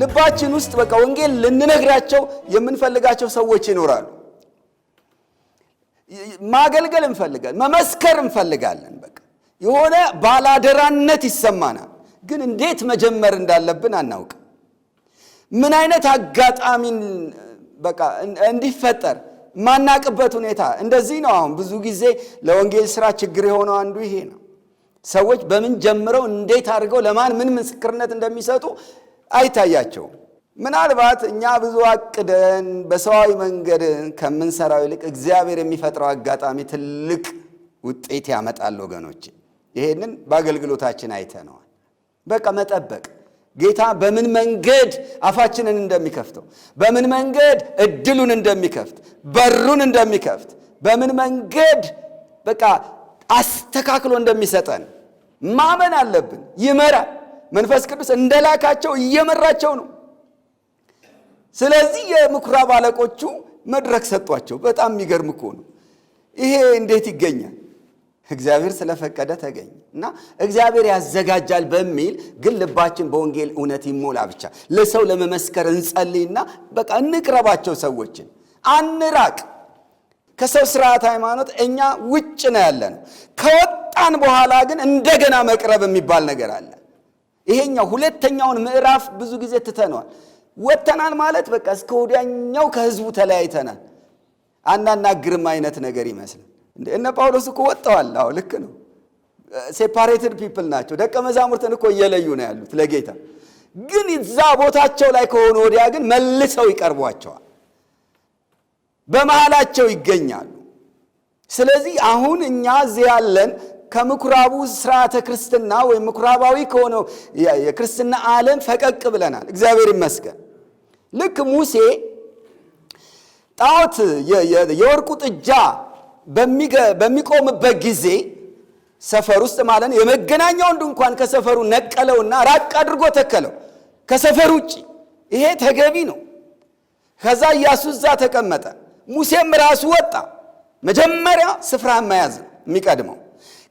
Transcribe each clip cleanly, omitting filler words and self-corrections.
ልባችን ውስጥ በቃ ወንጌል ልንነግራቸው የምንፈልጋቸው ሰዎች ይኖራሉ። ማገልገል እንፈልጋለን፣ መመስከር እንፈልጋለን። በቃ የሆነ ባላደራነት ይሰማናል። ግን እንዴት መጀመር እንዳለብን አናውቅ። ምን አይነት አጋጣሚን በቃ እንዲፈጠር ማናቅበት ሁኔታ እንደዚህ ነው። አሁን ብዙ ጊዜ ለወንጌል ሥራ ችግር የሆነው አንዱ ይሄ ነው። ሰዎች በምን ጀምረው እንዴት አድርገው ለማን ምን ምስክርነት እንደሚሰጡ አይታያቸውም። ምናልባት እኛ ብዙ አቅደን በሰዋዊ መንገድ ከምንሰራው ይልቅ እግዚአብሔር የሚፈጥረው አጋጣሚ ትልቅ ውጤት ያመጣል ወገኖች። ይሄንን በአገልግሎታችን አይተነዋል። በቃ መጠበቅ ጌታ በምን መንገድ አፋችንን እንደሚከፍተው፣ በምን መንገድ እድሉን እንደሚከፍት፣ በሩን እንደሚከፍት፣ በምን መንገድ በቃ አስተካክሎ እንደሚሰጠን ማመን አለብን። ይመራል። መንፈስ ቅዱስ እንደላካቸው እየመራቸው ነው። ስለዚህ የምኩራብ አለቆቹ መድረክ ሰጧቸው። በጣም የሚገርም እኮ ነው። ይሄ እንዴት ይገኛል? እግዚአብሔር ስለፈቀደ ተገኘ እና እግዚአብሔር ያዘጋጃል በሚል ግን ልባችን በወንጌል እውነት ይሞላ ብቻ ለሰው ለመመስከር እንጸልይና በቃ እንቅረባቸው። ሰዎችን አንራቅ። ከሰው ስርዓት ሃይማኖት እኛ ውጭ ነው ያለነው። ከወጣን በኋላ ግን እንደገና መቅረብ የሚባል ነገር አለ። ይሄኛው ሁለተኛውን ምዕራፍ ብዙ ጊዜ ትተነዋል። ወጥተናል ማለት በቃ እስከ ወዲያኛው ከህዝቡ ተለያይተናል። አናናግርም አይነት ነገር ይመስላል። እነ ጳውሎስ እኮ ወጥተዋል። አዎ ልክ ነው። ሴፓሬትድ ፒፕል ናቸው። ደቀ መዛሙርትን እኮ እየለዩ ነው ያሉት ለጌታ። ግን እዛ ቦታቸው ላይ ከሆኑ ወዲያ ግን መልሰው ይቀርቧቸዋል፣ በመሃላቸው ይገኛሉ። ስለዚህ አሁን እኛ እዚህ ያለን ከምኩራቡ ስርዓተ ክርስትና ወይም ምኩራባዊ ከሆነው የክርስትና ዓለም ፈቀቅ ብለናል። እግዚአብሔር ይመስገን። ልክ ሙሴ ጣዖት የወርቁ ጥጃ በሚቆምበት ጊዜ ሰፈር ውስጥ ማለት የመገናኛውን ድንኳን ከሰፈሩ ነቀለውና ራቅ አድርጎ ተከለው ከሰፈር ውጪ። ይሄ ተገቢ ነው። ከዛ ኢያሱ እዛ ተቀመጠ። ሙሴም ራሱ ወጣ። መጀመሪያ ስፍራ መያዝ የሚቀድመው።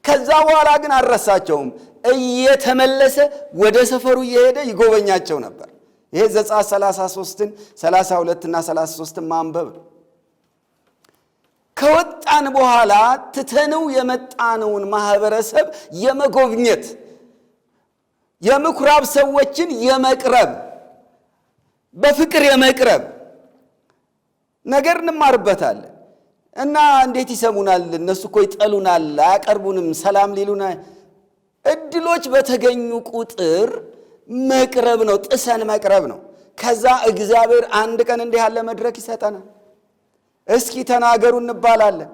ከዛ በኋላ ግን አልረሳቸውም። እየተመለሰ ወደ ሰፈሩ እየሄደ ይጎበኛቸው ነበር። ይሄ ዘጸአት 33ን 32 እና 33ን ማንበብ ነው። ከወጣን በኋላ ትተነው የመጣነውን ማህበረሰብ የመጎብኘት የምኩራብ ሰዎችን የመቅረብ በፍቅር የመቅረብ ነገር እንማርበታለን። እና እንዴት ይሰሙናል? እነሱ እኮ ይጠሉናል፣ አያቀርቡንም፣ ሰላም ሊሉና እድሎች በተገኙ ቁጥር መቅረብ ነው፣ ጥሰን መቅረብ ነው። ከዛ እግዚአብሔር አንድ ቀን እንዲህ ያለ መድረክ ይሰጠናል። እስኪ ተናገሩ እንባላለን።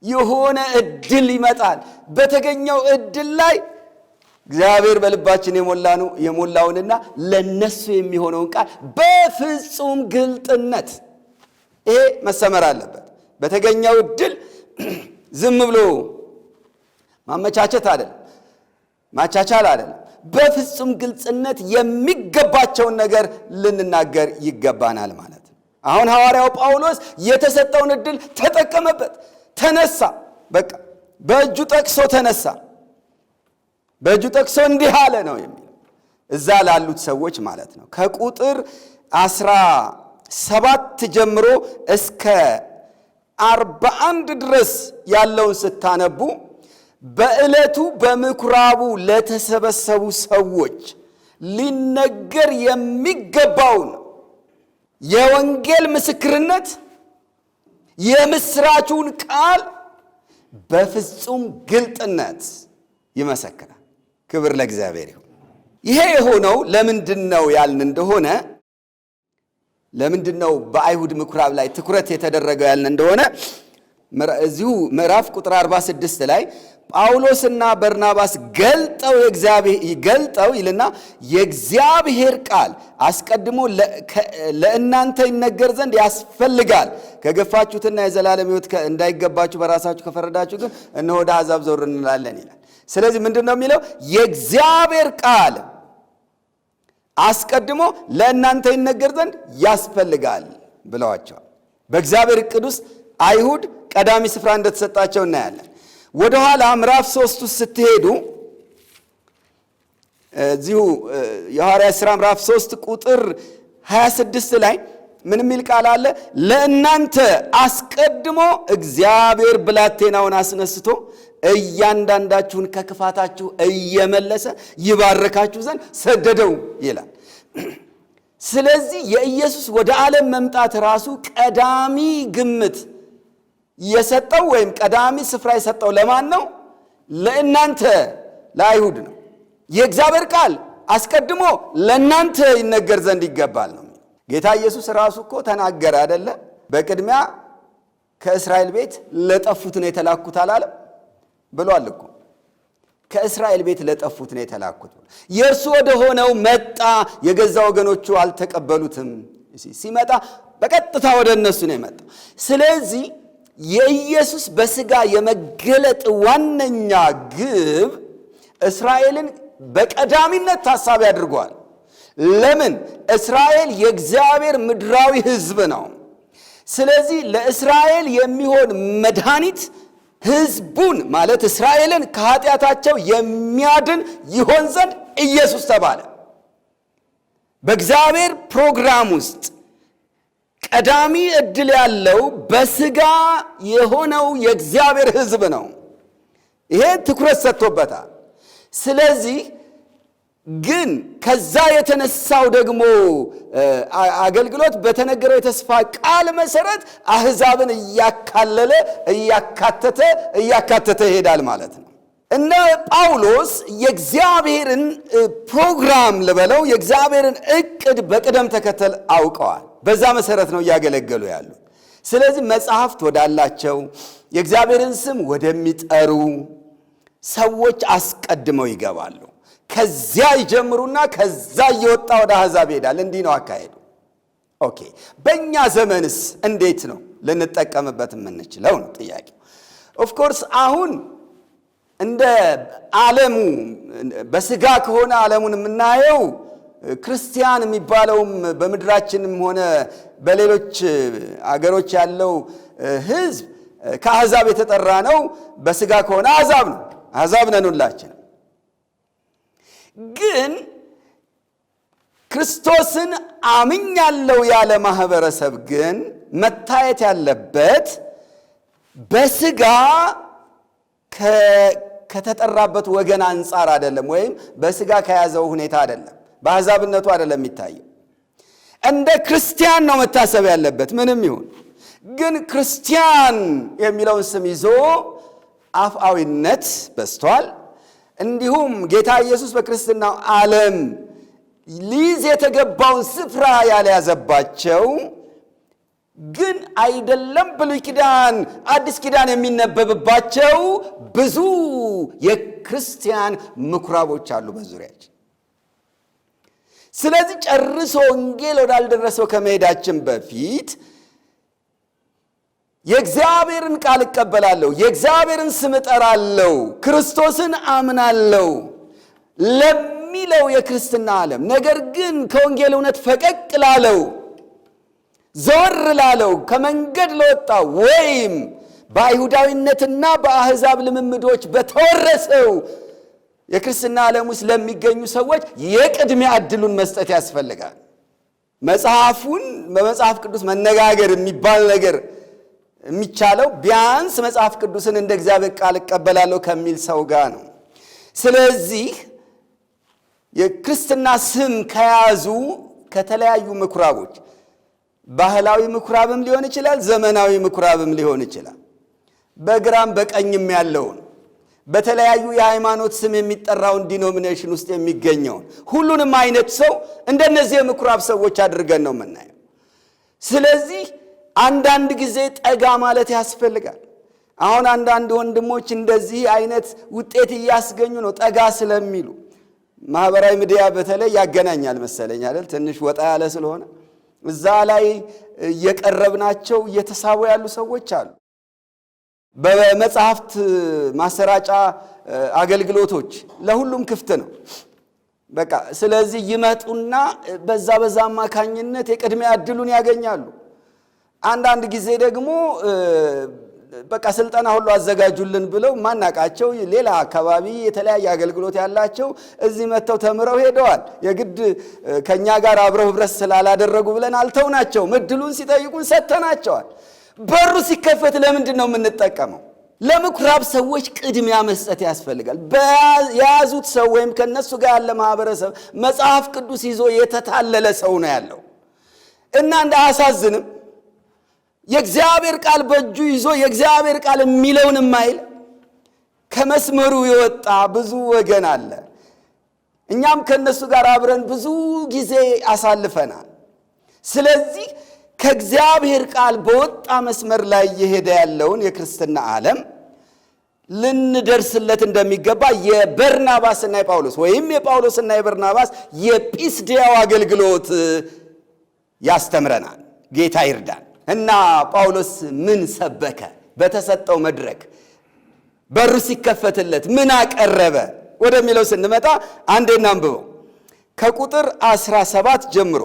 የሆነ እድል ይመጣል። በተገኘው እድል ላይ እግዚአብሔር በልባችን የሞላውንና ለነሱ የሚሆነውን ቃል በፍጹም ግልጥነት ይሄ መሰመር አለበት። በተገኘው እድል ዝም ብሎ ማመቻቸት አይደለም፣ ማቻቻል አይደለም። በፍጹም ግልጽነት የሚገባቸውን ነገር ልንናገር ይገባናል ማለት ነው። አሁን ሐዋርያው ጳውሎስ የተሰጠውን እድል ተጠቀመበት። ተነሳ። በቃ በእጁ ጠቅሶ ተነሳ። በእጁ ጠቅሶ እንዲህ አለ ነው የሚለው እዛ ላሉት ሰዎች ማለት ነው። ከቁጥር 17 ጀምሮ እስከ 41 ድረስ ያለውን ስታነቡ በዕለቱ በምኩራቡ ለተሰበሰቡ ሰዎች ሊነገር የሚገባውን የወንጌል ምስክርነት የምስራቹን ቃል በፍጹም ግልጥነት ይመሰክራል። ክብር ለእግዚአብሔር ይሁን። ይሄ የሆነው ለምንድነው ያልን እንደሆነ ለምንድነው በአይሁድ ምኩራብ ላይ ትኩረት የተደረገው ያልን እንደሆነ እዚሁ ምዕራፍ ቁጥር 46 ላይ ጳውሎስና በርናባስ ገልጠው ይልና የእግዚአብሔር ቃል አስቀድሞ ለእናንተ ይነገር ዘንድ ያስፈልጋል። ከገፋችሁትና የዘላለም ሕይወት እንዳይገባችሁ በራሳችሁ ከፈረዳችሁ ግን እነሆ ወደ አሕዛብ ዞር እንላለን ይላል። ስለዚህ ምንድነው የሚለው? የእግዚአብሔር ቃል አስቀድሞ ለእናንተ ይነገር ዘንድ ያስፈልጋል ብለዋቸዋል። በእግዚአብሔር ዕቅድ ውስጥ አይሁድ ቀዳሚ ስፍራ እንደተሰጣቸው እናያለን። ወደ ኋላ ምዕራፍ 3 ውስጥ ስትሄዱ እዚሁ የሐዋርያት ሥራ ምዕራፍ 3 ቁጥር 26 ላይ ምን የሚል ቃል አለ? ለእናንተ አስቀድሞ እግዚአብሔር ብላቴናውን አስነስቶ እያንዳንዳችሁን ከክፋታችሁ እየመለሰ ይባርካችሁ ዘንድ ሰደደው ይላል። ስለዚህ የኢየሱስ ወደ ዓለም መምጣት ራሱ ቀዳሚ ግምት የሰጠው ወይም ቀዳሚ ስፍራ የሰጠው ለማን ነው? ለእናንተ ለአይሁድ ነው። የእግዚአብሔር ቃል አስቀድሞ ለእናንተ ይነገር ዘንድ ይገባል ነው። ጌታ ኢየሱስ ራሱ እኮ ተናገረ አይደለ? በቅድሚያ ከእስራኤል ቤት ለጠፉት ነው የተላኩት አላለም ብሏል እኮ። ከእስራኤል ቤት ለጠፉት ነው የተላኩት። የእርሱ ወደ ሆነው መጣ፣ የገዛ ወገኖቹ አልተቀበሉትም። ሲመጣ በቀጥታ ወደ እነሱ ነው የመጣው። ስለዚህ የኢየሱስ በሥጋ የመገለጥ ዋነኛ ግብ እስራኤልን በቀዳሚነት ታሳቢ አድርጓል። ለምን? እስራኤል የእግዚአብሔር ምድራዊ ሕዝብ ነው። ስለዚህ ለእስራኤል የሚሆን መድኃኒት ሕዝቡን ማለት እስራኤልን ከኃጢአታቸው የሚያድን ይሆን ዘንድ ኢየሱስ ተባለ። በእግዚአብሔር ፕሮግራም ውስጥ ቀዳሚ ዕድል ያለው በሥጋ የሆነው የእግዚአብሔር ሕዝብ ነው። ይሄ ትኩረት ሰጥቶበታል። ስለዚህ ግን ከዛ የተነሳው ደግሞ አገልግሎት በተነገረው የተስፋ ቃል መሰረት አሕዛብን እያካተተ ይሄዳል ማለት ነው። እነ ጳውሎስ የእግዚአብሔርን ፕሮግራም ልበለው የእግዚአብሔርን ዕቅድ በቅደም ተከተል አውቀዋል። በዛ መሰረት ነው እያገለገሉ ያሉት። ስለዚህ መጽሐፍት ወዳላቸው የእግዚአብሔርን ስም ወደሚጠሩ ሰዎች አስቀድመው ይገባሉ። ከዚያ ይጀምሩና ከዛ እየወጣ ወደ አሕዛብ ይሄዳል። እንዲህ ነው አካሄዱ። ኦኬ፣ በእኛ ዘመንስ እንዴት ነው ልንጠቀምበት የምንችለው ነው ጥያቄው። ኦፍኮርስ አሁን እንደ ዓለሙ በሥጋ ከሆነ ዓለሙን የምናየው ክርስቲያን የሚባለውም በምድራችንም ሆነ በሌሎች አገሮች ያለው ሕዝብ ከአሕዛብ የተጠራ ነው። በሥጋ ከሆነ አሕዛብ ነው። አሕዛብ ነን ሁላችን። ግን ክርስቶስን አምኛለሁ ያለ ማህበረሰብ ግን መታየት ያለበት በሥጋ ከተጠራበት ወገን አንጻር አይደለም፣ ወይም በሥጋ ከያዘው ሁኔታ አይደለም፣ በአሕዛብነቱ አይደለም የሚታየው። እንደ ክርስቲያን ነው መታሰብ ያለበት ምንም ይሁን። ግን ክርስቲያን የሚለውን ስም ይዞ አፍአዊነት በዝቷል። እንዲሁም ጌታ ኢየሱስ በክርስትናው ዓለም ሊይዝ የተገባውን ስፍራ ያልያዘባቸው ግን አይደለም ብሉይ ኪዳን አዲስ ኪዳን የሚነበብባቸው ብዙ የክርስቲያን ምኩራቦች አሉ በዙሪያችን። ስለዚህ ጨርሶ ወንጌል ወዳልደረሰው ከመሄዳችን በፊት የእግዚአብሔርን ቃል እቀበላለሁ፣ የእግዚአብሔርን ስም እጠራለሁ፣ ክርስቶስን አምናለሁ ለሚለው የክርስትና ዓለም ነገር ግን ከወንጌል እውነት ፈቀቅ ላለው ዘወር ላለው ከመንገድ ለወጣው ወይም በአይሁዳዊነትና በአሕዛብ ልምምዶች በተወረሰው የክርስትና ዓለም ውስጥ ለሚገኙ ሰዎች የቅድሚያ ዕድሉን መስጠት ያስፈልጋል። መጽሐፉን በመጽሐፍ ቅዱስ መነጋገር የሚባል ነገር የሚቻለው ቢያንስ መጽሐፍ ቅዱስን እንደ እግዚአብሔር ቃል እቀበላለሁ ከሚል ሰው ጋር ነው። ስለዚህ የክርስትና ስም ከያዙ ከተለያዩ ምኩራቦች ባህላዊ ምኩራብም ሊሆን ይችላል፣ ዘመናዊ ምኩራብም ሊሆን ይችላል፣ በግራም በቀኝም ያለውን በተለያዩ የሃይማኖት ስም የሚጠራውን ዲኖሚኔሽን ውስጥ የሚገኘውን ሁሉንም አይነት ሰው እንደነዚህ የምኩራብ ሰዎች አድርገን ነው የምናየው። ስለዚህ አንዳንድ ጊዜ ጠጋ ማለት ያስፈልጋል። አሁን አንዳንድ ወንድሞች እንደዚህ አይነት ውጤት እያስገኙ ነው ጠጋ ስለሚሉ። ማህበራዊ ሚዲያ በተለይ ያገናኛል መሰለኝ አይደል? ትንሽ ወጣ ያለ ስለሆነ እዛ ላይ እየቀረብናቸው እየተሳቡ ያሉ ሰዎች አሉ። በመጽሐፍት ማሰራጫ አገልግሎቶች ለሁሉም ክፍት ነው በቃ። ስለዚህ ይመጡና በዛ አማካኝነት የቅድሚያ ዕድሉን ያገኛሉ። አንዳንድ ጊዜ ደግሞ በቃ ስልጠና ሁሉ አዘጋጁልን ብለው ማናቃቸው ሌላ አካባቢ የተለያየ አገልግሎት ያላቸው እዚህ መተው ተምረው ሄደዋል። የግድ ከኛ ጋር አብረው ህብረት ስላላደረጉ ብለን አልተውናቸው። እድሉን ሲጠይቁን ሰተናቸዋል። በሩ ሲከፈት ለምንድን ነው የምንጠቀመው? ለምኩራብ ሰዎች ቅድሚያ መስጠት ያስፈልጋል። በያዙት ሰው ወይም ከነሱ ጋር ያለ ማህበረሰብ መጽሐፍ ቅዱስ ይዞ የተታለለ ሰው ነው ያለው እና እንዳያሳዝንም የእግዚአብሔር ቃል በእጁ ይዞ የእግዚአብሔር ቃል የሚለውን የማይል ከመስመሩ የወጣ ብዙ ወገን አለ። እኛም ከነሱ ጋር አብረን ብዙ ጊዜ አሳልፈናል። ስለዚህ ከእግዚአብሔር ቃል በወጣ መስመር ላይ እየሄደ ያለውን የክርስትና ዓለም ልንደርስለት እንደሚገባ የበርናባስና የጳውሎስ ወይም የጳውሎስና የበርናባስ የጲስድያው አገልግሎት ያስተምረናል። ጌታ ይርዳን። እና ጳውሎስ ምን ሰበከ? በተሰጠው መድረክ በሩ ሲከፈትለት ምን አቀረበ ወደሚለው ስንመጣ አንዴና አንብበው ከቁጥር 17 ጀምሮ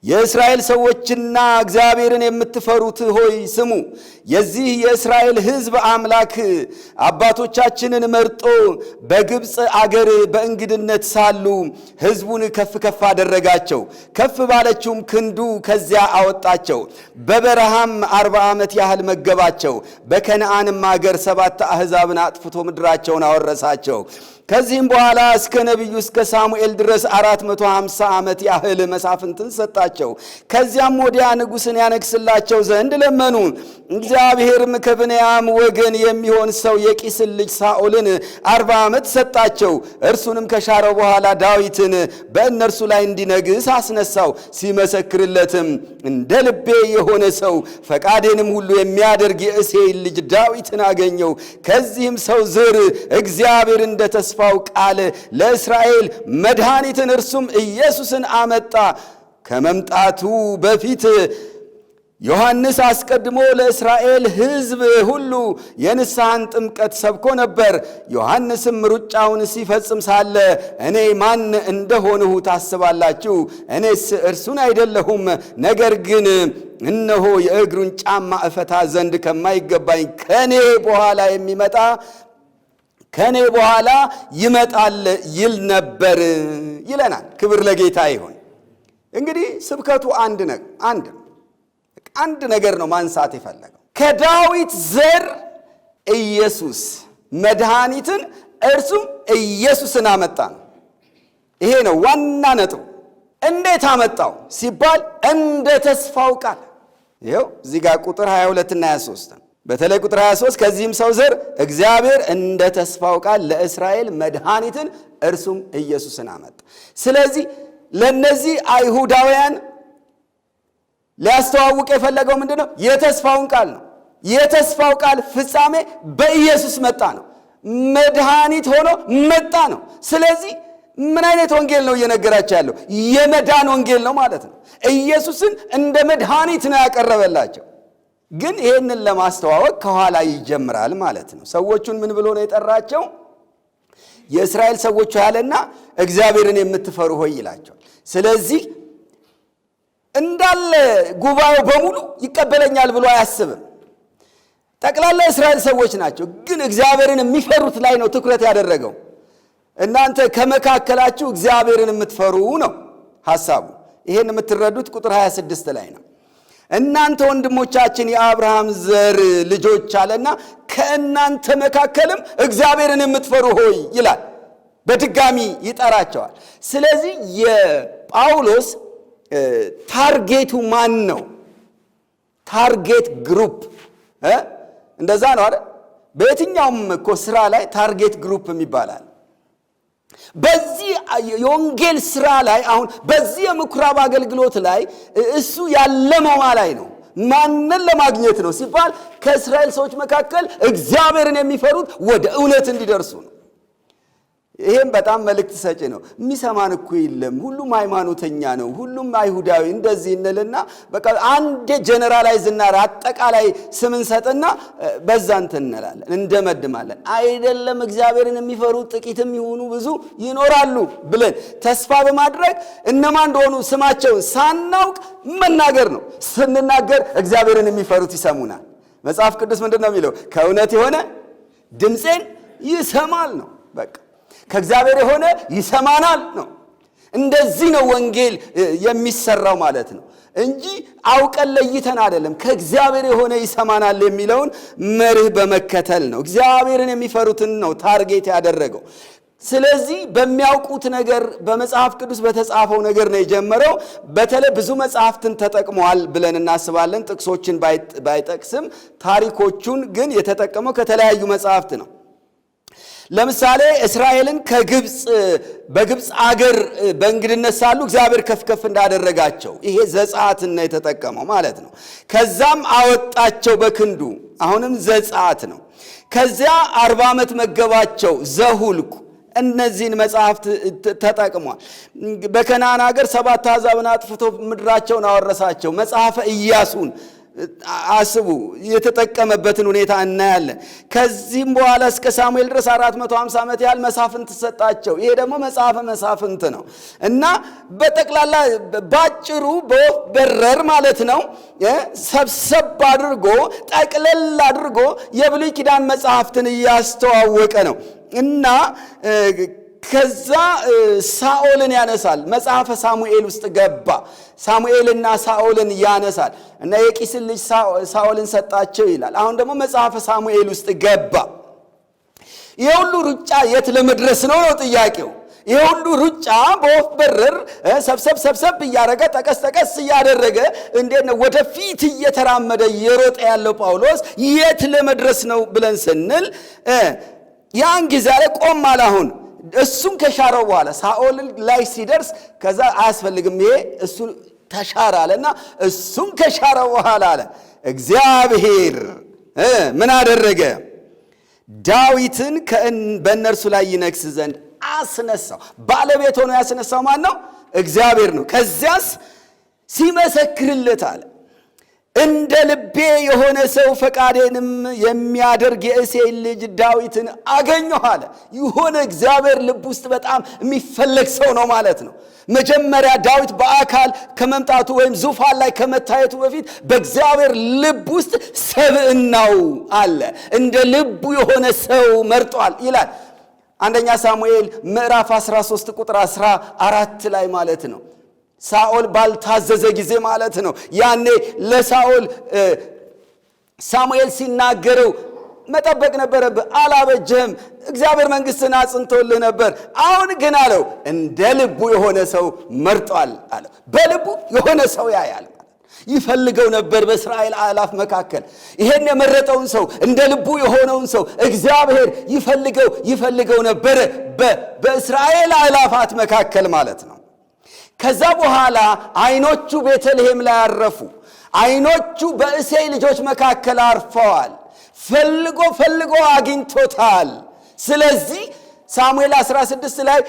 የእስራኤል ሰዎችና እግዚአብሔርን የምትፈሩት ሆይ ስሙ። የዚህ የእስራኤል ሕዝብ አምላክ አባቶቻችንን መርጦ በግብፅ አገር በእንግድነት ሳሉ ሕዝቡን ከፍ ከፍ አደረጋቸው። ከፍ ባለችውም ክንዱ ከዚያ አወጣቸው። በበረሃም 40 ዓመት ያህል መገባቸው። በከነዓንም አገር 7 አሕዛብን አጥፍቶ ምድራቸውን አወረሳቸው። ከዚህም በኋላ እስከ ነቢዩ እስከ ሳሙኤል ድረስ 450 ዓመት ያህል መሳፍንትን ሰጣቸው። ከዚያም ወዲያ ንጉሥን ያነግሥላቸው ዘንድ ለመኑ። እግዚአብሔርም ከብንያም ወገን የሚሆን ሰው የቂስን ልጅ ሳኦልን 40 ዓመት ሰጣቸው። እርሱንም ከሻረው በኋላ ዳዊትን በእነርሱ ላይ እንዲነግሥ አስነሳው። ሲመሰክርለትም እንደ ልቤ የሆነ ሰው ፈቃዴንም ሁሉ የሚያደርግ የእሴይን ልጅ ዳዊትን አገኘው። ከዚህም ሰው ዘር እግዚአብሔር እንደ ተስፋው ቃል ለእስራኤል መድኃኒትን እርሱም ኢየሱስን አመጣ። ከመምጣቱ በፊት ዮሐንስ አስቀድሞ ለእስራኤል ሕዝብ ሁሉ የንስሐን ጥምቀት ሰብኮ ነበር። ዮሐንስም ሩጫውን ሲፈጽም ሳለ እኔ ማን እንደሆንሁ ታስባላችሁ? እኔስ እርሱን አይደለሁም። ነገር ግን እነሆ የእግሩን ጫማ እፈታ ዘንድ ከማይገባኝ ከኔ በኋላ ይመጣል ይል ነበር ይለናል። ክብር ለጌታ ይሁን። እንግዲህ ስብከቱ አንድ ነገር ነው ማንሳት የፈለገው። ከዳዊት ዘር ኢየሱስ መድኃኒትን እርሱም ኢየሱስን አመጣ ነው። ይሄ ነው ዋና ነጥቡ። እንዴት አመጣው ሲባል እንደ ተስፋው ቃል። ይኸው እዚህ ጋር ቁጥር 22 እና 23 በተለይ ቁጥር 23 ከዚህም ሰው ዘር እግዚአብሔር እንደ ተስፋው ቃል ለእስራኤል መድኃኒትን እርሱም ኢየሱስን አመጣ። ስለዚህ ለነዚህ አይሁዳውያን ሊያስተዋውቅ የፈለገው ምንድነው? የተስፋውን ቃል ነው። የተስፋው ቃል ፍጻሜ በኢየሱስ መጣ ነው። መድኃኒት ሆኖ መጣ ነው። ስለዚህ ምን አይነት ወንጌል ነው እየነገራቸው ያለው? የመዳን ወንጌል ነው ማለት ነው። ኢየሱስን እንደ መድኃኒት ነው ያቀረበላቸው። ግን ይህንን ለማስተዋወቅ ከኋላ ይጀምራል ማለት ነው። ሰዎቹን ምን ብሎ ነው የጠራቸው? የእስራኤል ሰዎች ያለና እግዚአብሔርን የምትፈሩ ሆይ ይላቸዋል። ስለዚህ እንዳለ ጉባኤው በሙሉ ይቀበለኛል ብሎ አያስብም። ጠቅላላ እስራኤል ሰዎች ናቸው። ግን እግዚአብሔርን የሚፈሩት ላይ ነው ትኩረት ያደረገው። እናንተ ከመካከላችሁ እግዚአብሔርን የምትፈሩ ነው ሐሳቡ። ይሄን የምትረዱት ቁጥር 26 ላይ ነው። እናንተ ወንድሞቻችን የአብርሃም ዘር ልጆች አለና ከእናንተ መካከልም እግዚአብሔርን የምትፈሩ ሆይ ይላል። በድጋሚ ይጠራቸዋል። ስለዚህ የጳውሎስ ታርጌቱ ማን ነው? ታርጌት ግሩፕ እንደዛ ነው አይደል? በየትኛውም እኮ ስራ ላይ ታርጌት ግሩፕ ይባላል። በዚህ የወንጌል ስራ ላይ አሁን በዚህ የምኩራብ አገልግሎት ላይ እሱ ያለመው ላይ ነው። ማንን ለማግኘት ነው ሲባል ከእስራኤል ሰዎች መካከል እግዚአብሔርን የሚፈሩት ወደ እውነት እንዲደርሱ ነው። ይሄም በጣም መልእክት ሰጪ ነው። የሚሰማን እኮ የለም። ሁሉም ሃይማኖተኛ ነው፣ ሁሉም አይሁዳዊ እንደዚህ እንልና በቃ አንድ ጀነራላይዝ እና አጠቃላይ ስምን ሰጥና በዛ እንላለን እንደመድማለን። አይደለም። እግዚአብሔርን የሚፈሩ ጥቂትም ይሁኑ ብዙ ይኖራሉ ብለን ተስፋ በማድረግ እነማን እንደሆኑ ስማቸውን ሳናውቅ መናገር ነው። ስንናገር እግዚአብሔርን የሚፈሩት ይሰሙናል። መጽሐፍ ቅዱስ ምንድነው የሚለው? ከእውነት የሆነ ድምፄን ይሰማል ነው። በቃ ከእግዚአብሔር የሆነ ይሰማናል ነው። እንደዚህ ነው ወንጌል የሚሰራው ማለት ነው እንጂ አውቀን ለይተን አይደለም። ከእግዚአብሔር የሆነ ይሰማናል የሚለውን መርህ በመከተል ነው። እግዚአብሔርን የሚፈሩትን ነው ታርጌት ያደረገው። ስለዚህ በሚያውቁት ነገር በመጽሐፍ ቅዱስ በተጻፈው ነገር ነው የጀመረው። በተለይ ብዙ መጽሐፍትን ተጠቅመዋል ብለን እናስባለን። ጥቅሶችን ባይጠቅስም ታሪኮቹን ግን የተጠቀመው ከተለያዩ መጽሐፍት ነው። ለምሳሌ እስራኤልን በግብፅ አገር በእንግድነት ሳሉ እግዚአብሔር ከፍ እንዳደረጋቸው ይሄ ዘጸአትን ነው የተጠቀመው ማለት ነው። ከዛም አወጣቸው በክንዱ፣ አሁንም ዘጸአት ነው። ከዚያ 40 ዓመት መገባቸው፣ ዘሁልቁ። እነዚህን መጽሐፍት ተጠቅሟል። በከናን ሀገር 7 አሕዛብን አጥፍቶ ምድራቸውን አወረሳቸው። መጽሐፈ ኢያሱን አስቡ፣ የተጠቀመበትን ሁኔታ እናያለን። ከዚህም በኋላ እስከ ሳሙኤል ድረስ 450 ዓመት ያህል መሳፍንት ተሰጣቸው። ይሄ ደግሞ መጽሐፈ መሳፍንት ነው እና በጠቅላላ ባጭሩ በወፍ በረር ማለት ነው ሰብሰብ አድርጎ ጠቅለል አድርጎ የብሉይ ኪዳን መጽሐፍትን እያስተዋወቀ ነው እና ከዛ ሳኦልን ያነሳል። መጽሐፈ ሳሙኤል ውስጥ ገባ። ሳሙኤልና ሳኦልን ያነሳል እና የቂስን ልጅ ሳኦልን ሰጣቸው ይላል። አሁን ደግሞ መጽሐፈ ሳሙኤል ውስጥ ገባ። ይሄ ሁሉ ሩጫ የት ለመድረስ ነው ጥያቄው። ይሄ ሁሉ ሩጫ በወፍ በረር ሰብሰብ እያደረገ ጠቀስ እያደረገ እንዴት ነው ወደፊት እየተራመደ እየሮጠ ያለው ጳውሎስ የት ለመድረስ ነው ብለን ስንል ያን ጊዜ ላይ ቆም አለ። አሁን እሱን ከሻረው በኋላ ሳኦል ላይ ሲደርስ ከዛ አያስፈልግም ይሄ እሱ ተሻረ አለና እሱን ከሻረው በኋላ አለ እግዚአብሔር ምን አደረገ? ዳዊትን በእነርሱ ላይ ይነግስ ዘንድ አስነሳው። ባለቤት ሆኖ ያስነሳው ማን ነው? እግዚአብሔር ነው። ከዚያስ ሲመሰክርለት አለ እንደ ልቤ የሆነ ሰው ፈቃዴንም የሚያደርግ የእሴይን ልጅ ዳዊትን አገኘሁ አለ። የሆነ እግዚአብሔር ልብ ውስጥ በጣም የሚፈለግ ሰው ነው ማለት ነው። መጀመሪያ ዳዊት በአካል ከመምጣቱ ወይም ዙፋን ላይ ከመታየቱ በፊት በእግዚአብሔር ልብ ውስጥ ሰብዕናው አለ። እንደ ልቡ የሆነ ሰው መርጧል ይላል አንደኛ ሳሙኤል ምዕራፍ 13 ቁጥር 14 ላይ ማለት ነው። ሳኦል ባልታዘዘ ጊዜ ማለት ነው። ያኔ ለሳኦል ሳሙኤል ሲናገረው መጠበቅ ነበረብህ፣ አላበጀህም፣ እግዚአብሔር መንግሥትን አጽንቶልህ ነበር። አሁን ግን አለው እንደ ልቡ የሆነ ሰው መርጧል አለ። በልቡ የሆነ ሰው ያያል ማለት ይፈልገው ነበር። በእስራኤል አእላፍ መካከል ይሄን የመረጠውን ሰው እንደ ልቡ የሆነውን ሰው እግዚአብሔር ይፈልገው ነበር በእስራኤል አእላፋት መካከል ማለት ነው። ከዛ በኋላ አይኖቹ ቤተልሔም ላይ አረፉ። አይኖቹ በእሴይ ልጆች መካከል አርፈዋል። ፈልጎ አግኝቶታል። ስለዚህ ሳሙኤል 16 ላይ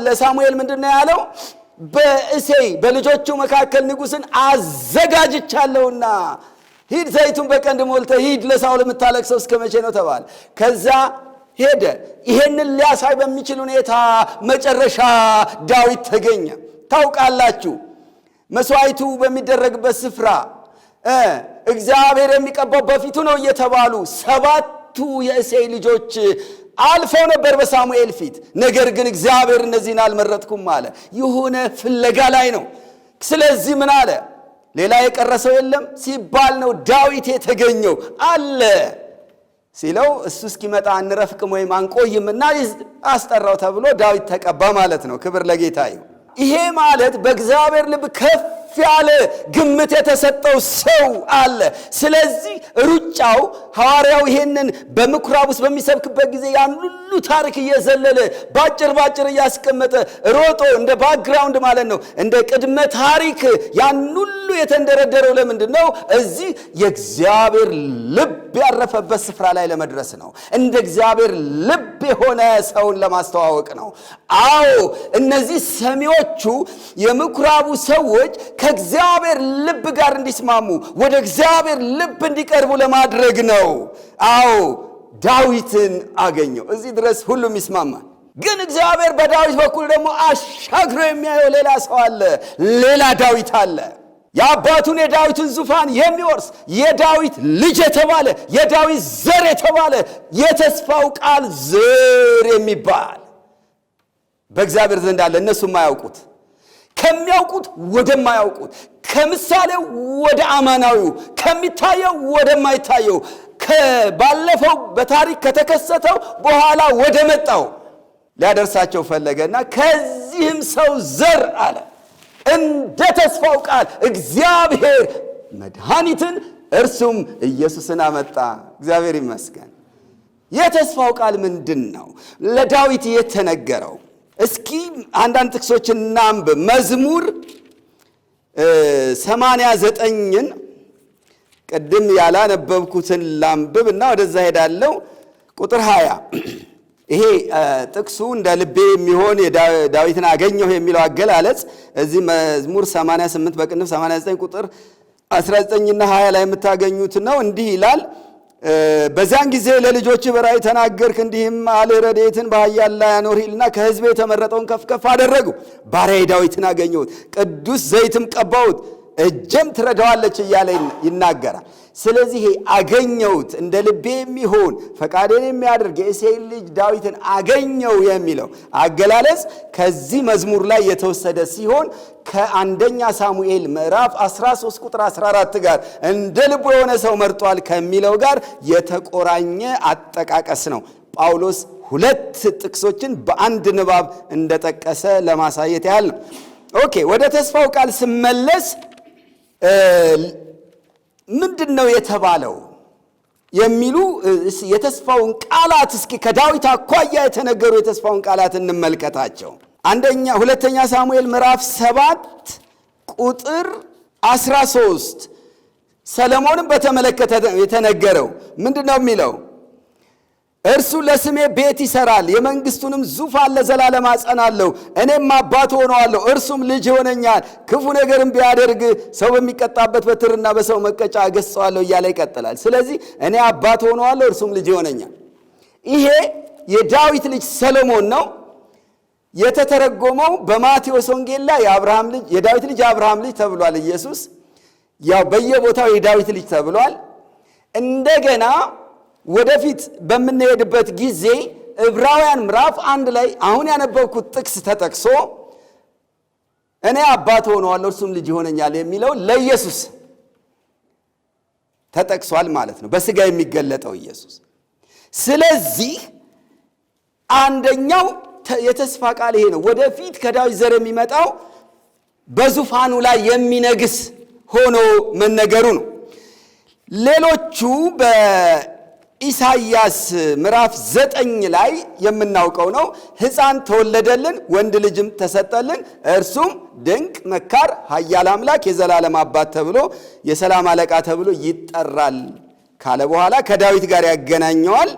ለሳሙኤል ምንድነው ያለው? በእሴይ በልጆቹ መካከል ንጉሥን አዘጋጅቻለሁና ሂድ፣ ዘይቱን በቀንድ ሞልተህ ሂድ፣ ለሳኦል የምታለቅሰው እስከ መቼ ነው ተባለ። ከዛ ሄደ። ይሄንን ሊያሳይ በሚችል ሁኔታ መጨረሻ ዳዊት ተገኘ። ታውቃላችሁ መስዋዕቱ በሚደረግበት ስፍራ እግዚአብሔር የሚቀባው በፊቱ ነው እየተባሉ 7ቱ የእሴይ ልጆች አልፈው ነበር በሳሙኤል ፊት። ነገር ግን እግዚአብሔር እነዚህን አልመረጥኩም አለ። የሆነ ፍለጋ ላይ ነው። ስለዚህ ምን አለ? ሌላ የቀረሰው የለም ሲባል ነው ዳዊት የተገኘው። አለ ሲለው እሱ እስኪመጣ አንረፍቅም ወይም አንቆይምና አስጠራው ተብሎ ዳዊት ተቀባ ማለት ነው። ክብር ለጌታ ይሁን። ይሄ ማለት በእግዚአብሔር ልብ ከፍ ያለ ግምት የተሰጠው ሰው አለ። ስለዚህ ሩጫው ሐዋርያው ይሄንን በምኩራብ ውስጥ በሚሰብክበት ጊዜ ያን ሁሉ ታሪክ እየዘለለ ባጭር እያስቀመጠ ሮጦ እንደ ባክግራውንድ ማለት ነው እንደ ቅድመ ታሪክ ያን ሁሉ የተንደረደረው ለምንድን ነው? እዚህ የእግዚአብሔር ልብ ያረፈበት ስፍራ ላይ ለመድረስ ነው። እንደ እግዚአብሔር ልብ የሆነ ሰውን ለማስተዋወቅ ነው። አዎ እነዚህ ሰሚዎቹ የምኩራቡ ሰዎች ከእግዚአብሔር ልብ ጋር እንዲስማሙ ወደ እግዚአብሔር ልብ እንዲቀርቡ ለማድረግ ነው። አዎ ዳዊትን አገኘው። እዚህ ድረስ ሁሉም ይስማማል። ግን እግዚአብሔር በዳዊት በኩል ደግሞ አሻግሮ የሚያየው ሌላ ሰው አለ። ሌላ ዳዊት አለ። የአባቱን የዳዊትን ዙፋን የሚወርስ የዳዊት ልጅ የተባለ የዳዊት ዘር የተባለ የተስፋው ቃል ዘር የሚባል በእግዚአብሔር ዘንድ አለ። እነሱ የማያውቁት ከሚያውቁት ወደማያውቁት፣ ከምሳሌው ወደ አማናዊው፣ ከሚታየው ወደማይታየው፣ ከባለፈው በታሪክ ከተከሰተው በኋላ ወደ መጣው ሊያደርሳቸው ፈለገና ከዚህም ሰው ዘር አለ እንደ ተስፋው ቃል እግዚአብሔር መድኃኒትን እርሱም ኢየሱስን አመጣ። እግዚአብሔር ይመስገን። የተስፋው ቃል ምንድን ነው? ለዳዊት የተነገረው። እስኪ አንዳንድ ጥቅሶችን እናንብብ። መዝሙር 89ን ቅድም ያላነበብኩትን ላንብብ እና ወደዛ ሄዳለሁ። ቁጥር 20 ይሄ ጥቅሱ እንደ ልቤ የሚሆን ዳዊትን አገኘሁ የሚለው አገላለጽ እዚህ መዝሙር 88 በቅንፍ 89 ቁጥር 19 እና 20 ላይ የምታገኙት ነው። እንዲህ ይላል፣ በዚያን ጊዜ ለልጆች በራእይ ተናገርክ፣ እንዲህም አለ፣ ረድኤትን በኃያል ላይ አኖርሂልና ከሕዝቤ የተመረጠውን ከፍ ከፍ አደረጉ። ባሪያዬ ዳዊትን አገኘሁት፣ ቅዱስ ዘይትም ቀባሁት፣ እጄም ትረዳዋለች እያለ ይናገራል። ስለዚህ አገኘሁት እንደ ልቤ የሚሆን ፈቃዴን የሚያደርግ የእሴይን ልጅ ዳዊትን አገኘው የሚለው አገላለጽ ከዚህ መዝሙር ላይ የተወሰደ ሲሆን ከአንደኛ ሳሙኤል ምዕራፍ 13 ቁጥር 14 ጋር እንደ ልቡ የሆነ ሰው መርጧል ከሚለው ጋር የተቆራኘ አጠቃቀስ ነው። ጳውሎስ ሁለት ጥቅሶችን በአንድ ንባብ እንደጠቀሰ ለማሳየት ያህል ነው። ኦኬ፣ ወደ ተስፋው ቃል ስመለስ ምንድን ነው የተባለው የሚሉ የተስፋውን ቃላት እስኪ ከዳዊት አኳያ የተነገሩ የተስፋውን ቃላት እንመልከታቸው። ሁለተኛ ሳሙኤል ምዕራፍ 7 ቁጥር 13 ሰለሞንን በተመለከተ የተነገረው ምንድን ነው የሚለው? እርሱ ለስሜ ቤት ይሰራል፣ የመንግስቱንም ዙፋን ለዘላለም አጸናለሁ፣ እኔም አባት ሆነዋለሁ፣ እርሱም ልጅ ይሆነኛል። ክፉ ነገርም ቢያደርግ ሰው በሚቀጣበት በትርና በሰው መቀጫ እገሥጸዋለሁ እያለ ይቀጥላል። ስለዚህ እኔ አባት ሆነዋለሁ፣ እርሱም ልጅ ይሆነኛል። ይሄ የዳዊት ልጅ ሰሎሞን ነው። የተተረጎመው በማቴዎስ ወንጌል ላይ የዳዊት ልጅ የአብርሃም ልጅ ተብሏል። ኢየሱስ ያው በየቦታው የዳዊት ልጅ ተብሏል። እንደገና ወደፊት በምንሄድበት ጊዜ ዕብራውያን ምዕራፍ 1 ላይ አሁን ያነበብኩት ጥቅስ ተጠቅሶ እኔ አባት ሆነዋለሁ እርሱም ልጅ ይሆነኛል የሚለው ለኢየሱስ ተጠቅሷል ማለት ነው፣ በሥጋ የሚገለጠው ኢየሱስ። ስለዚህ አንደኛው የተስፋ ቃል ይሄ ነው። ወደፊት ከዳዊት ዘር የሚመጣው በዙፋኑ ላይ የሚነግስ ሆኖ መነገሩ ነው። ሌሎቹ ኢሳይያስ ምዕራፍ 9 ላይ የምናውቀው ነው። ሕፃን ተወለደልን፣ ወንድ ልጅም ተሰጠልን፣ እርሱም ድንቅ መካር፣ ኃያል አምላክ፣ የዘላለም አባት ተብሎ የሰላም አለቃ ተብሎ ይጠራል ካለ በኋላ ከዳዊት ጋር ያገናኘዋል።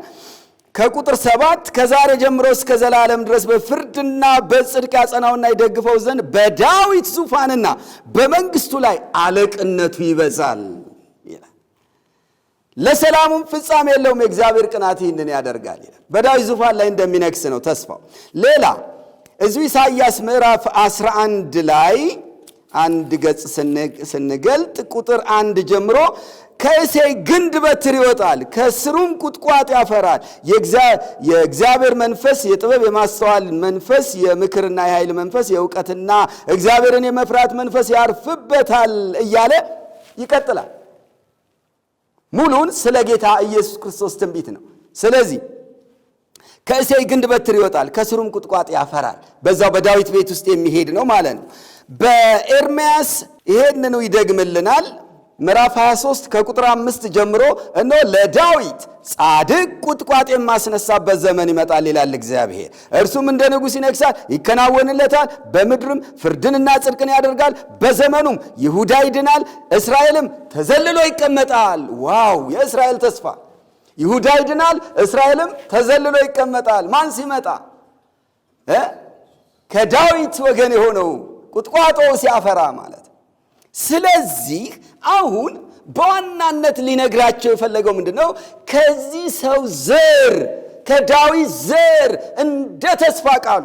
ከቁጥር 7 ከዛሬ ጀምሮ እስከ ዘላለም ድረስ በፍርድና በጽድቅ ያጸናውና ይደግፈው ዘንድ በዳዊት ዙፋንና በመንግስቱ ላይ አለቅነቱ ይበዛል ይላል። ለሰላሙም ፍጻሜ የለውም፣ የእግዚአብሔር ቅናት ይህንን ያደርጋል ይላል። በዳዊት ዙፋን ላይ እንደሚነግስ ነው ተስፋው። ሌላ እዚሁ ኢሳይያስ ምዕራፍ 11 ላይ አንድ ገጽ ስንገልጥ ቁጥር 1 ጀምሮ ከእሴይ ግንድ በትር ይወጣል፣ ከስሩም ቁጥቋጥ ያፈራል፣ የእግዚአብሔር መንፈስ፣ የጥበብ የማስተዋል መንፈስ፣ የምክርና የኃይል መንፈስ፣ የእውቀትና እግዚአብሔርን የመፍራት መንፈስ ያርፍበታል እያለ ይቀጥላል። ሙሉን ስለ ጌታ ኢየሱስ ክርስቶስ ትንቢት ነው። ስለዚህ ከእሴይ ግንድ በትር ይወጣል፣ ከስሩም ቁጥቋጥ ያፈራል። በዛው በዳዊት ቤት ውስጥ የሚሄድ ነው ማለት ነው። በኤርምያስ ይሄንኑ ይደግምልናል። ምዕራፍ 23 ከቁጥር 5 ጀምሮ እነሆ ለዳዊት ጻድቅ ቁጥቋጥ የማስነሳበት ዘመን ይመጣል ይላል እግዚአብሔር። እርሱም እንደ ንጉሥ ይነግሣል፣ ይከናወንለታል፣ በምድርም ፍርድንና ጽድቅን ያደርጋል። በዘመኑም ይሁዳ ይድናል፣ እስራኤልም ተዘልሎ ይቀመጣል። ዋው! የእስራኤል ተስፋ። ይሁዳ ይድናል፣ እስራኤልም ተዘልሎ ይቀመጣል። ማን ሲመጣ? ከዳዊት ወገን የሆነው ቁጥቋጦ ሲያፈራ ማለት። ስለዚህ አሁን በዋናነት ሊነግራቸው የፈለገው ምንድን ነው? ከዚህ ሰው ዘር ከዳዊት ዘር እንደ ተስፋ ቃሉ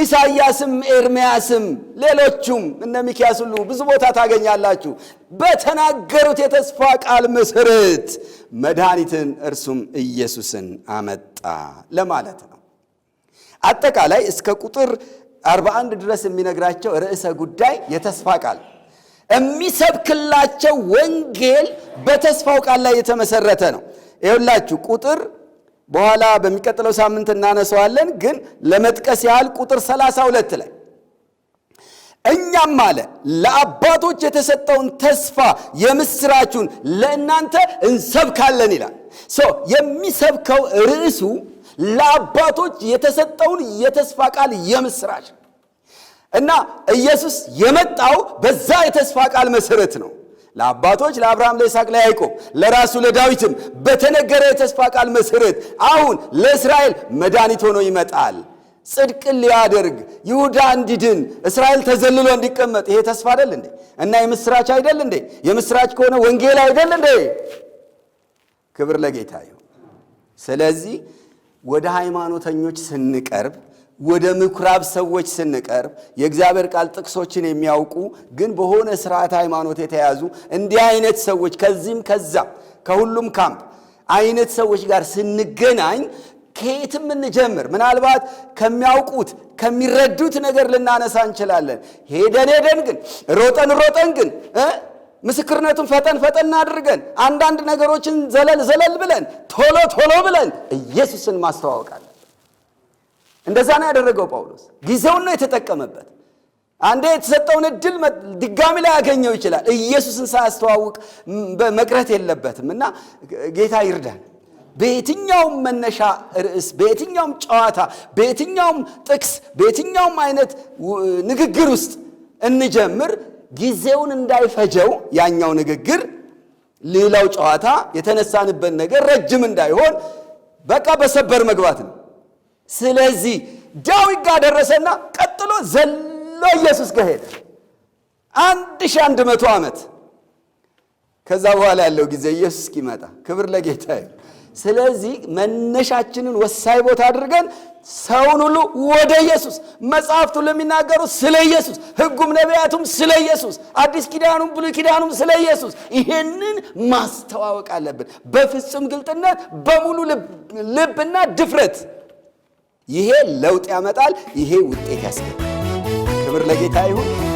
ኢሳይያስም ኤርምያስም ሌሎቹም እነ ሚክያስ ሁሉ ብዙ ቦታ ታገኛላችሁ። በተናገሩት የተስፋ ቃል መሰረት መድኃኒትን እርሱም ኢየሱስን አመጣ ለማለት ነው። አጠቃላይ እስከ ቁጥር 41 ድረስ የሚነግራቸው ርዕሰ ጉዳይ የተስፋ ቃል የሚሰብክላቸው ወንጌል በተስፋው ቃል ላይ የተመሰረተ ነው። ይኸውላችሁ ቁጥር በኋላ በሚቀጥለው ሳምንት እናነሳዋለን፣ ግን ለመጥቀስ ያህል ቁጥር 32 ላይ እኛም አለ ለአባቶች የተሰጠውን ተስፋ የምስራቹን ለእናንተ እንሰብካለን ይላል። የሚሰብከው ርዕሱ ለአባቶች የተሰጠውን የተስፋ ቃል የምስራች እና ኢየሱስ የመጣው በዛ የተስፋ ቃል መሰረት ነው። ለአባቶች ለአብርሃም፣ ለይስሐቅ፣ ለያዕቆብ ለራሱ ለዳዊትም በተነገረ የተስፋ ቃል መሰረት አሁን ለእስራኤል መድኃኒት ሆኖ ይመጣል። ጽድቅን ሊያደርግ ይሁዳ እንዲድን እስራኤል ተዘልሎ እንዲቀመጥ ይሄ ተስፋ አይደል እንዴ? እና የምስራች አይደል እንዴ? የምስራች ከሆነ ወንጌል አይደል እንዴ? ክብር ለጌታ ይሁን። ስለዚህ ወደ ሃይማኖተኞች ስንቀርብ፣ ወደ ምኩራብ ሰዎች ስንቀርብ የእግዚአብሔር ቃል ጥቅሶችን የሚያውቁ ግን በሆነ ስርዓት ሃይማኖት የተያዙ እንዲህ አይነት ሰዎች ከዚህም ከዛም ከሁሉም ካምፕ አይነት ሰዎች ጋር ስንገናኝ ከየትም እንጀምር። ምናልባት ከሚያውቁት ከሚረዱት ነገር ልናነሳ እንችላለን። ሄደን ግን ሮጠን ግን ምስክርነቱን ፈጠን አድርገን አንዳንድ ነገሮችን ዘለል ብለን ቶሎ ብለን ኢየሱስን ማስተዋወቃለን። እንደዛ ነው ያደረገው ጳውሎስ። ጊዜውን ነው የተጠቀመበት። አንዴ የተሰጠውን እድል ድጋሚ ላይ ያገኘው ይችላል። ኢየሱስን ሳያስተዋውቅ መቅረት የለበትም እና ጌታ ይርዳን። በየትኛውም መነሻ ርዕስ፣ በየትኛውም ጨዋታ፣ በየትኛውም ጥቅስ፣ በየትኛውም አይነት ንግግር ውስጥ እንጀምር፣ ጊዜውን እንዳይፈጀው ያኛው ንግግር፣ ሌላው ጨዋታ፣ የተነሳንበት ነገር ረጅም እንዳይሆን በቃ በሰበር መግባት ነው። ስለዚህ ዳዊት ጋር ደረሰና ቀጥሎ ዘሎ ኢየሱስ ጋር ሄደ 1100 ዓመት። ከዛ በኋላ ያለው ጊዜ ኢየሱስ እስኪመጣ ክብር ለጌታ ይሁን። ስለዚህ መነሻችንን ወሳኝ ቦታ አድርገን ሰውን ሁሉ ወደ ኢየሱስ፣ መጽሐፍቱ ለሚናገሩ ስለ ኢየሱስ፣ ሕጉም ነቢያቱም ስለ ኢየሱስ፣ አዲስ ኪዳኑም ብሉይ ኪዳኑም ስለ ኢየሱስ፣ ይሄንን ማስተዋወቅ አለብን በፍጹም ግልጥነት፣ በሙሉ ልብና ድፍረት። ይሄ ለውጥ ያመጣል። ይሄ ውጤት ያስገኛል። ክብር ለጌታ ይሁን።